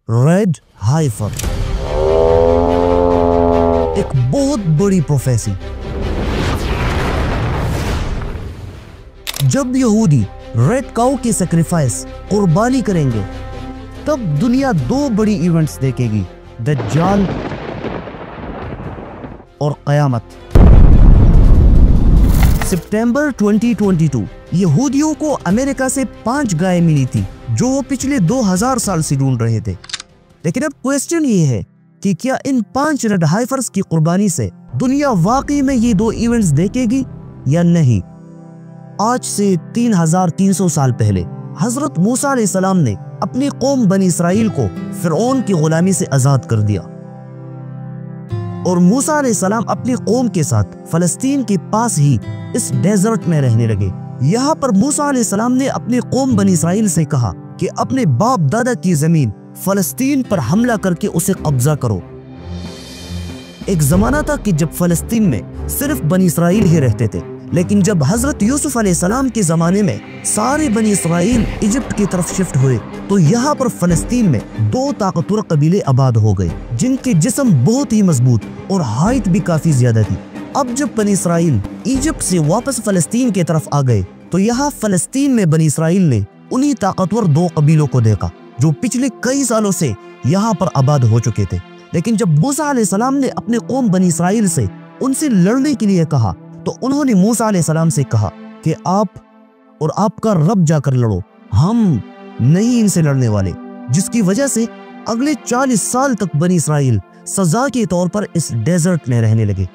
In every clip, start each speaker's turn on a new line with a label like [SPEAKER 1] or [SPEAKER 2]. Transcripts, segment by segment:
[SPEAKER 1] Red hyper, एक बहुत बड़ी प्रोफेसी। जब यहूदी रेड काऊ की सैक्रिफाइस कुर्बानी करेंगे तब दुनिया दो बड़ी इवेंट्स देखेगी, दज्जाल और क़यामत। सितंबर 2022 यहूदियों को अमेरिका से 5 गायें मिली थी जो वो पिछले 2000 साल से ढूंढ रहे थे। लेकिन अब क्वेश्चन ये है कि क्या इन 5 रेड हाइफर्स की कुर्बानी से दुनिया वाकई में ये 2 इवेंट्स देखेगी या नहीं। आज से 3300 साल पहले हजरत मूसा अलैहिस्सलाम ने अपनी कौम बनी इसराइल को फिरौन की गुलामी से आजाद कर दिया और मूसा अलैहिस्सलाम अपनी कौम के साथ फलस्तीन के पास ही इस डेजर्ट में रहने लगे। यहाँ पर मूसा अलैहिस्सलाम ने अपनी कौम बनी इसराइल से कहा कि अपने बाप दादा की जमीन फलस्तीन पर हमला करके उसे कब्जा करो। एक जमाना था कि जब फलस्तीन में सिर्फ बनी इसराइल ही रहते थे, लेकिन जब हजरत यूसुफ अलैहिस्सलाम के जमाने में सारे बनी इसराइल इजिप्ट की तरफ शिफ्ट हुए तो यहाँ पर फलस्तीन में 2 ताकतवर कबीले आबाद हो गए जिनके जिस्म बहुत ही मजबूत और हाइट भी काफी ज्यादा थी। अब जब बनी इसराइल इजिप्ट से वापस फलस्तीन की तरफ आ गए तो यहाँ फलस्तीन में बनी इसराइल ने उन्हीं ताकतवर 2 कबीलों को देखा जो पिछले कई सालों से यहाँ पर आबाद हो चुके थे। लेकिन जब मूसा अलैहिस्सलाम ने अपने कौम बनी इसराइल से उनसे लड़ने के लिए कहा तो उन्होंने मूसा अलैहिस्सलाम से कहा कि आप और आपका रब जाकर लड़ो, हम नहीं इनसे लड़ने वाले। जिसकी वजह से अगले 40 साल तक बनी इसराइल सजा के तौर पर इस डेजर्ट में रहने लगे।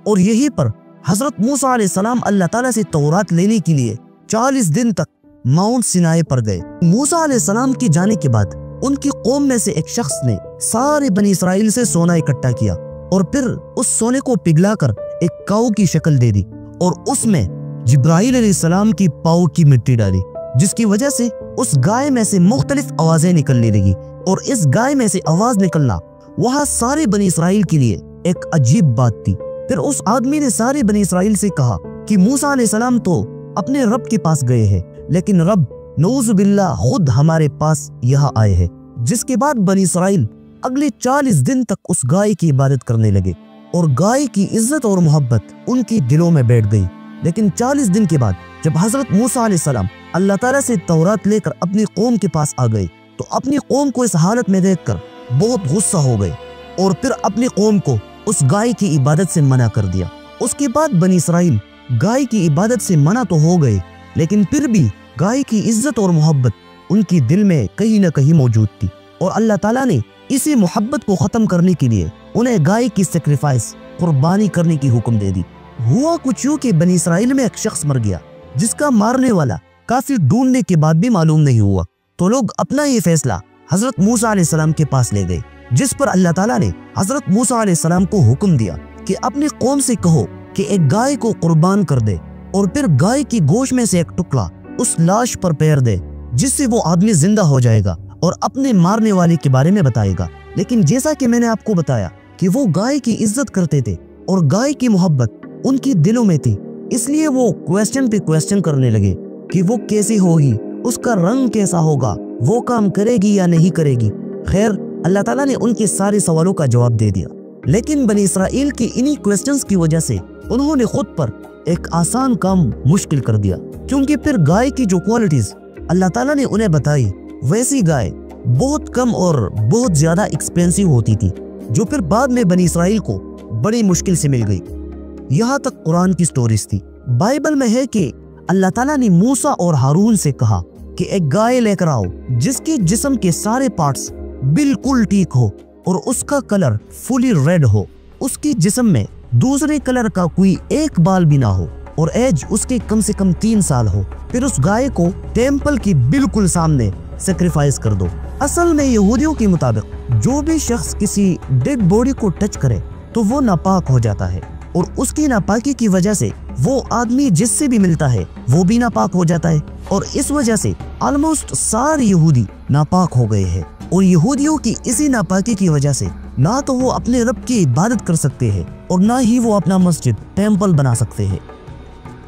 [SPEAKER 1] और यहीं पर हजरत मूसा अलैहिस्सलाम अल्लाह ताला से तौरात लेने के लिए 40 दिन तक माउंट सिनाई पर गए। मूसा अलैहिस्सलाम के जाने के बाद उनकी कौम में से एक शख्स ने सारे बनी इसराइल से सोना इकट्ठा किया और फिर उस सोने को पिघलाकर एक काऊ की शक्ल दे दी और उसमें जिब्राइल अलैहिस्सलाम की पाँव की मिट्टी डाली, जिसकी वजह से उस गाय में से मुख्तलिफ आवाजें निकलने लगी। और इस गाय में से आवाज निकलना वहाँ सारे बनी इसराइल के लिए एक अजीब बात थी। फिर उस आदमी ने सारे बनी इसराइल से कहा कि मूसा अलैहिस्सलाम तो अपने रब के पास गए हैं, लेकिन रब नऊजुबिल्लाह खुद हमारे पास यहाँ आए हैं। जिसके बाद बनी इसराइल अगले 40 दिन तक उस गाय की इबादत करने लगे और गाय की इज्जत और मोहब्बत उनके दिलों में बैठ गई। लेकिन 40 दिन के बाद जब हजरत मूसा अलैहिस्सलाम अल्लाह ताला से तौरात लेकर अपनी कौम के पास आ गए तो अपनी कौम को इस हालत में देखकर बहुत गुस्सा हो गए और फिर अपनी कौम को उस गाय की इबादत से मना कर दिया। उसके बाद बनी इसराइल गाय की इबादत से मना तो हो गए, लेकिन फिर भी गाय की इज्जत और मोहब्बत उनकी दिल में कहीं न कहीं मौजूद थी और अल्लाह ताला ने इसी मोहब्बत को ख़त्म करने के लिए उन्हें गाय की सैक्रिफाइस कुर्बानी करने की हुक्म दे दी। हुआ कुछ यूं कि बनी इसराइल में एक शख्स मर गया जिसका मारने वाला काफी ढूंढने के बाद भी मालूम नहीं हुआ। तो लोग अपना ये फैसला हजरत मूसा अलैहिस्सलाम के पास ले गए, जिस पर अल्लाह ताला ने हजरत मूसा अलैहिस्सलाम को हुक्म दिया कि अपनी कौम से कहो कि एक गाय को कुर्बान कर दे और फिर गाय की गोश्त में से एक टुकड़ा उस लाश पर पैर दे, जिससे वो आदमी जिंदा हो जाएगा और अपने मारने वाले के बारे में बताएगा। लेकिन जैसा कि मैंने आपको बताया कि वो गाय की इज्जत करते थे और गाय की मोहब्बत उनकी दिलों में थी, इसलिए वो क्वेश्चन पे क्वेश्चन करने लगे कि वो कैसी होगी, उसका रंग कैसा होगा, वो काम करेगी या नहीं करेगी। खैर अल्लाह ताला ने उनके सारे सवालों का जवाब दे दिया। लेकिन बनी इसराइल की इन्हीं क्वेश्चंस की वजह से उन्होंने खुद पर एक आसान काम मुश्किल कर दिया, क्योंकि फिर गाय की जो क्वालिटीज अल्लाह ताला ने उन्हें बताई वैसी गाय बहुत कम और बहुत ज्यादा एक्सपेंसिव होती थी, जो फिर बाद में बनी इसराइल को बड़ी मुश्किल से मिल गई। यहाँ तक कुरान की स्टोरीज थी। बाइबल में है कि अल्लाह ताला ने मूसा और हारून से कहा कि एक गाय लेकर आओ जिसके जिस्म के सारे पार्ट्स बिल्कुल ठीक हो और उसका कलर फुली रेड हो, उसके जिस्म में दूसरे कलर का कोई एक बाल भी ना हो और एज उसके कम से कम 3 साल हो। फिर उस गाय को टेम्पल की बिल्कुल सामने सैक्रिफाइस कर दो। असल में यहूदियों के मुताबिक जो भी शख्स किसी डेड बॉडी को टच करे तो वो नापाक हो जाता है और उसकी नापाकी की वजह से वो आदमी जिससे भी मिलता है वो भी नापाक हो जाता है और इस वजह से ऑलमोस्ट सारे यहूदी नापाक हो गए हैं। और यहूदियों की इसी नापाकी की वजह से ना तो वो अपने रब की इबादत कर सकते हैं और ना ही वो अपना मस्जिद टेम्पल बना सकते हैं।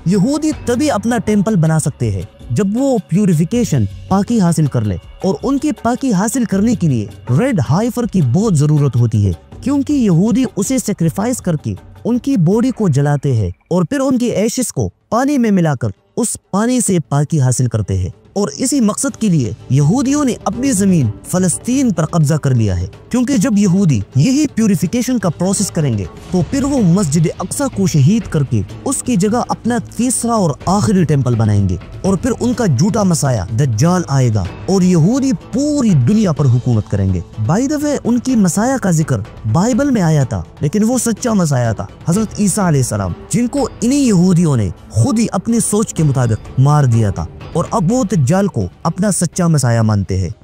[SPEAKER 1] यहूदी तभी अपना टेम्पल बना सकते हैं जब वो प्यूरिफिकेशन पाकी हासिल कर ले, और उनकी पाकी हासिल करने के लिए रेड हाइफर की बहुत जरूरत होती है, क्योंकि यहूदी उसे सेक्रीफाइस करके उनकी बॉडी को जलाते हैं और फिर उनकी एशेस को पानी में मिलाकर उस पानी से पाकी हासिल करते हैं। और इसी मकसद के लिए यहूदियों ने अपनी जमीन फलस्तीन पर कब्जा कर लिया है, क्योंकि जब यहूदी यही प्यूरिफिकेशन का प्रोसेस करेंगे तो फिर वो मस्जिद अक्सा को शहीद करके उसकी जगह अपना तीसरा और आखिरी टेम्पल बनाएंगे, और फिर उनका झूठा मसाया दज्जाल आएगा और यहूदी पूरी दुनिया पर हुकूमत करेंगे। बाय द वे, उनकी मसाया का जिक्र बाइबल में आया था, लेकिन वो सच्चा मसाया था हजरत ईसा अलैहिस्सलाम, जिनको इन्हीं यहूदियों ने खुद ही अपनी सोच के मुताबिक मार दिया था, और अब वो दज्जाल को अपना सच्चा मसाया मानते हैं।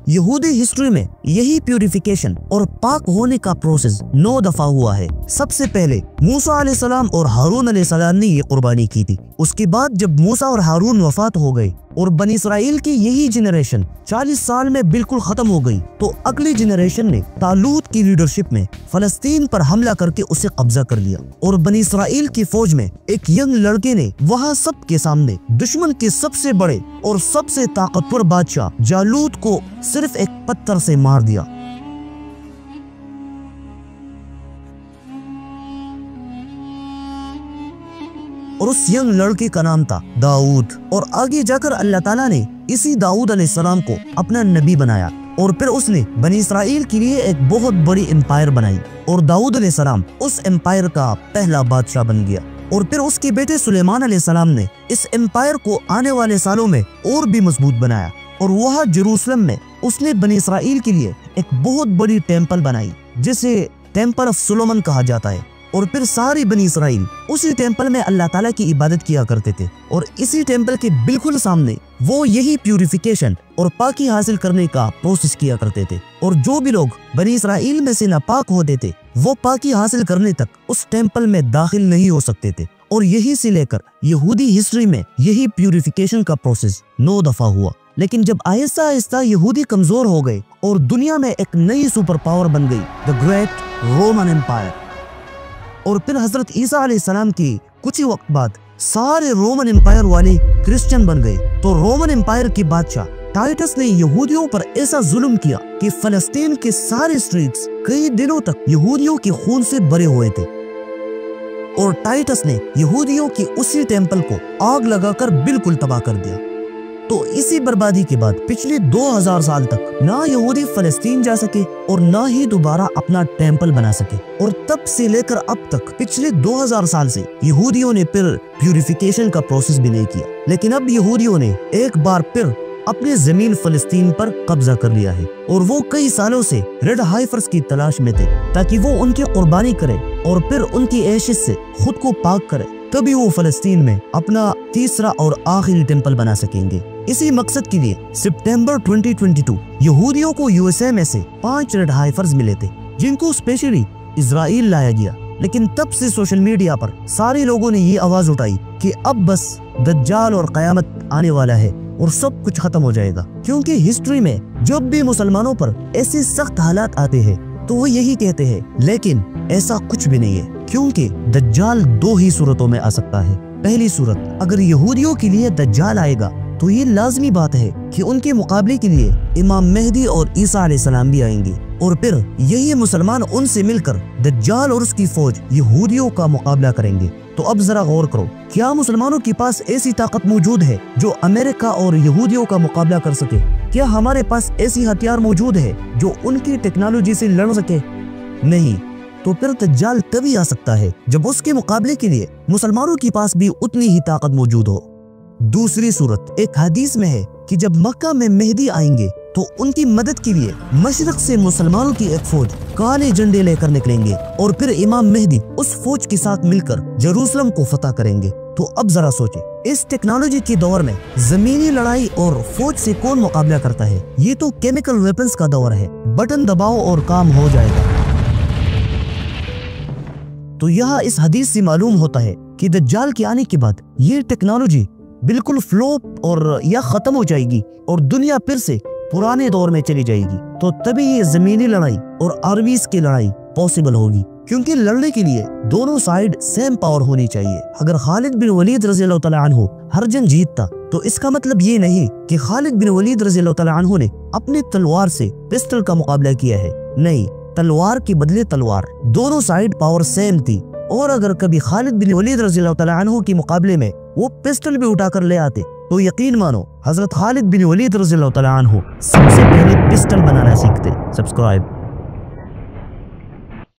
[SPEAKER 1] यहूदी हिस्ट्री में यही प्यूरिफिकेशन और पाक होने का प्रोसेस 9 दफा हुआ है। सबसे पहले मूसा अलैहिस्सलाम और हारून अलैहिस्सलाम ने ये कुर्बानी की थी। उसके बाद जब मूसा और हारून वफात हो गए और बनी इसराइल की यही जनरेशन 40 साल में बिल्कुल खत्म हो गई, तो अगली जनरेशन ने तालूत की लीडरशिप में फलस्तीन पर हमला करके उसे कब्जा कर लिया, और बनी इसराइल की फौज में एक यंग लड़के ने वहां सबके सामने दुश्मन के सबसे बड़े और सबसे ताकतवर बादशाह जालूत को सिर्फ एक पत्थर से मार दिया। और उस यंग लड़के का नाम था दाऊद, और आगे जाकर अल्लाह ताला ने इसी दाऊद अलैहिस्सलाम को अपना नबी बनाया, और फिर उसने बनी इसराइल के लिए एक बहुत बड़ी एम्पायर बनाई, और दाऊद अलैहिस्सलाम उस एम्पायर का पहला बादशाह बन गया। और फिर उसके बेटे सुलेमान अलैहिस्सलाम ने इस एम्पायर को आने वाले सालों में और भी मजबूत बनाया, और वहाँ जेरूसलम में उसने बनी इसराइल के लिए एक बहुत बड़ी टेम्पल बनाई, जिसे टेम्पल ऑफ सुलेमान कहा जाता है। और फिर सारी बनी इसराइल उसी टेम्पल में अल्लाह ताला की इबादत किया करते थे, और इसी टेम्पल के बिल्कुल सामने वो यही प्यूरिफिकेशन और पाकी हासिल करने का प्रोसेस किया करते थे। और जो भी लोग बनी इसराइल में से नापाक होते थे, वो पाकी हासिल करने तक उस टेम्पल में दाखिल नहीं हो सकते थे। और यही से लेकर यहूदी हिस्ट्री में यही प्यूरिफिकेशन का प्रोसेस 9 दफा हुआ। लेकिन जब आहिस्ता आहिस्ता यहूदी कमजोर हो गए और दुनिया में एक नई सुपर पावर बन गई, द ग्रेट रोमन एम्पायर, और फिर हजरत ईसा अलैहिस्सलाम की कुछ ही वक्त बाद सारे रोमन एम्पायर वाले क्रिश्चियन बन गए, तो रोमन एम्पायर के बादशाह टाइटस ने यहूदियों पर ऐसा जुल्म किया कि फलस्तीन के सारे स्ट्रीट्स कई दिनों तक यहूदियों के खून से भरे हुए थे, और टाइटस ने यहूदियों की उसी टेम्पल को आग लगाकर बिल्कुल तबाह कर दिया। तो इसी बर्बादी के बाद पिछले 2000 साल तक ना यहूदी फलस्तीन जा सके और ना ही दोबारा अपना टेम्पल बना सके। और तब से लेकर अब तक पिछले 2000 साल से यहूदियों ने फिर प्यूरिफिकेशन का प्रोसेस भी नहीं किया। लेकिन अब यहूदियों ने एक बार फिर अपने जमीन फलस्तीन पर कब्जा कर लिया है, और वो कई सालों से रेड हाइफर्स की तलाश में थे, ताकि वो उनकी कुर्बानी करे और फिर उनकी एशिस से खुद को पाक करे, तभी वो फलस्तीन में अपना तीसरा और आखिरी टेम्पल बना सकेंगे। इसी मकसद के लिए सितंबर 2022 यहूदियों को यूएसए में से 5 रेड हाइफर्स मिले थे, जिनको स्पेशली इजराइल लाया गया। लेकिन तब से सोशल मीडिया पर सारे लोगों ने ये आवाज उठाई कि अब बस दज्जाल और कयामत आने वाला है और सब कुछ खत्म हो जाएगा, क्योंकि हिस्ट्री में जब भी मुसलमानों पर ऐसे सख्त हालात आते हैं तो वो यही कहते हैं, लेकिन ऐसा कुछ भी नहीं है, क्योंकि दज्जाल 2 ही सूरतों में आ सकता है। पहली सूरत, अगर यहूदियों के लिए दज्जाल आएगा तो ये लाजमी बात है कि उनके मुकाबले के लिए इमाम मेहदी और ईसा अलैहिस्सलाम भी आएंगे, और फिर यही मुसलमान उनसे मिलकर दज्जाल और उसकी फौज यहूदियों का मुकाबला करेंगे। तो अब जरा गौर करो, क्या मुसलमानों के पास ऐसी ताकत मौजूद है जो अमेरिका और यहूदियों का मुकाबला कर सके? क्या हमारे पास ऐसी हथियार मौजूद है जो उनकी टेक्नोलॉजी से लड़ सके? नहीं। तो फिर दज्जाल तभी आ सकता है जब उसके मुकाबले के लिए मुसलमानों के पास भी उतनी ही ताकत मौजूद हो। दूसरी सूरत, एक हदीस में है कि जब मक्का में मेहदी आएंगे तो उनकी मदद के लिए मशरक से मुसलमानों की एक फौज काले झंडे लेकर निकलेंगे, और फिर इमाम मेहदी उस फौज के साथ मिलकर जेरूसलम को फतह करेंगे। तो अब जरा सोचे, इस टेक्नोलॉजी के दौर में जमीनी लड़ाई और फौज से कौन मुकाबला करता है? ये तो केमिकल वेपन्स का दौर है, बटन दबाओ और काम हो जाएगा। तो यहाँ इस हदीस से मालूम होता है कि दज्जाल के आने के बाद ये टेक्नोलॉजी बिल्कुल फ्लॉप और या खत्म हो जाएगी और दुनिया फिर से पुराने दौर में चली जाएगी। तो तभी ये जमीनी लड़ाई और आर्मीज की लड़ाई पॉसिबल होगी, क्योंकि लड़ने के लिए दोनों साइड सेम पावर होनी चाहिए। अगर खालिद बिन वलीद रज़ियल्लाहु तआला अन्हु हर जंग जीतता تو اس کا مطلب یہ نہیں کہ خالد بن ولید رضی اللہ تعالیٰ عنہ نے اپنی تلوار سے پسٹل کا مقابلہ کیا ہے، نہیں، تلوار کے بدلے تلوار، دونوں سائیڈ پاور سیم تھی، اور اگر کبھی خالد بن ولید رضی اللہ تعالیٰ عنہ کے مقابلے میں وہ پسٹل بھی اٹھا کر لے آتے تو یقین مانو حضرت خالد بن ولید رضی اللہ تعالیٰ عنہ سب سے پہلے پسٹل بنانا سیکھتے۔ سبسکرائب